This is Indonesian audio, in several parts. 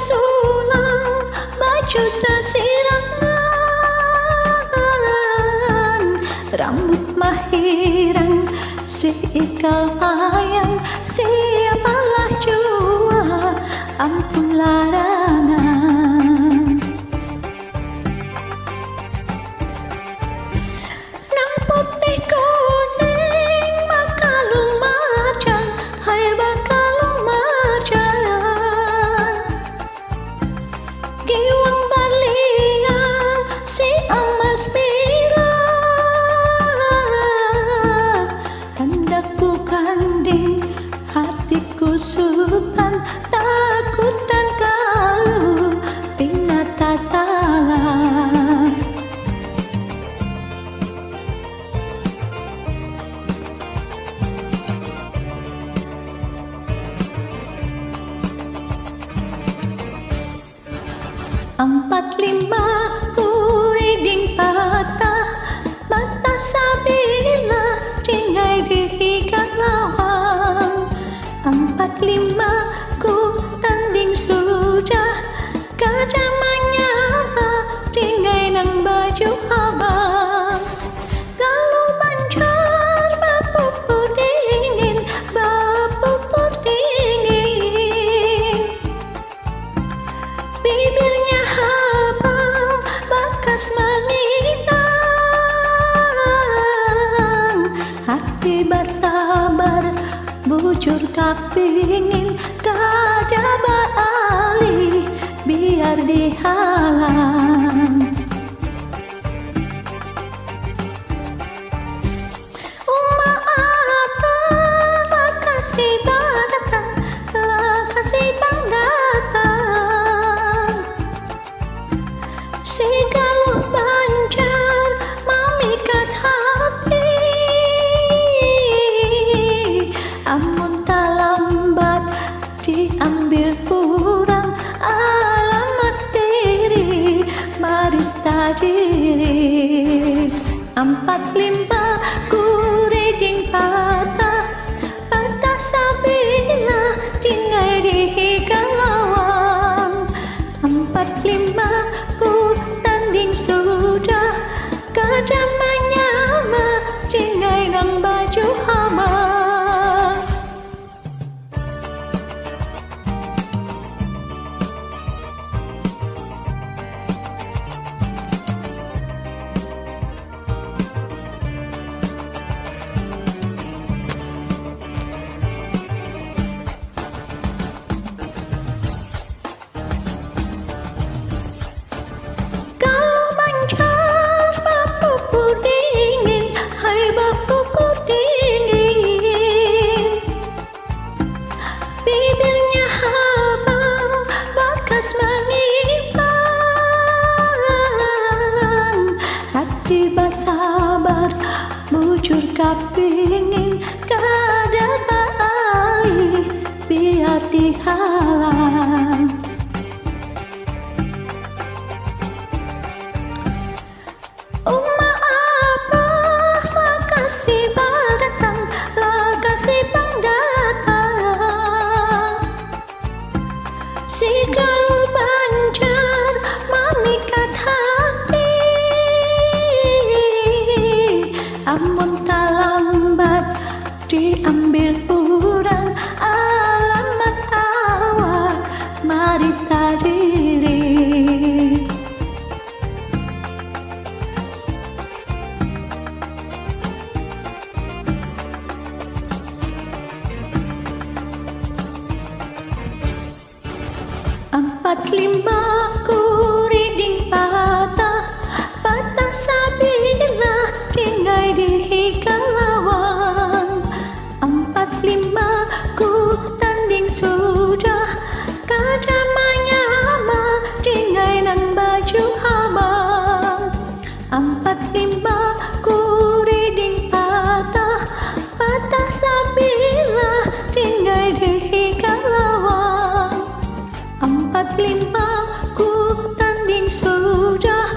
sulang baju sasirangan, rambut mahiran si ikal ayang, siapalah jua ampun larangan. Nang putih kuning maka lumajang, hai bakal lumajang. Giwang berlian si emas bila, hendak ku gandeng hatiku supan, takutan kalau tina tak salah. Empat lima kuriding patah, mata sabila tinggai dihikat lawang. Empat lima ku tanding sudah, kajamannya tinggai nang baju abang. Lalu banjar bapupur dingin, bapupur dingin. Bibirnya habang bakas menginang, hati bersabar bujur kapingin, kada baalih biar dihalang. Uma apa lah kasih datang, lah kasih bang datang. Si galuh banjar mamikat hati, amun tak lambat diambil kurang alamat diri baris tadiri. Empat lima kuriding patah, patah sabila tinggai dihigang lawang. Empat lima ku tanding sudah, kajamannya tinggai nang baju hama. Bibirnya habang bakas menipang, hati bersabar bujur kapingin, kada baalih biar dihalang. Uma apa lah kasih datang, lah kasih bang datang. Si galuh banjar mamikat hati, amun tak lambat diambil kurang alamat awak maris tadiri. Empat lima kuriding patah, patah sabila tinggai dihigang lawang. Empat lima ku tanding sudah, kajamannya tinggai nang baju abang. Empat lima kuriding patah, patah sabila tinggai dihigang lawang. Empat lima ku tanding sudah,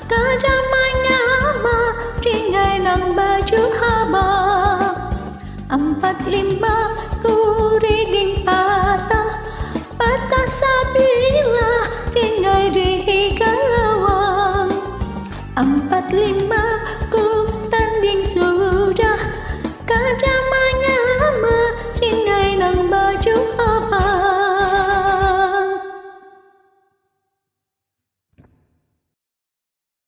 kajamannya tinggai nang baju haba. Empat lima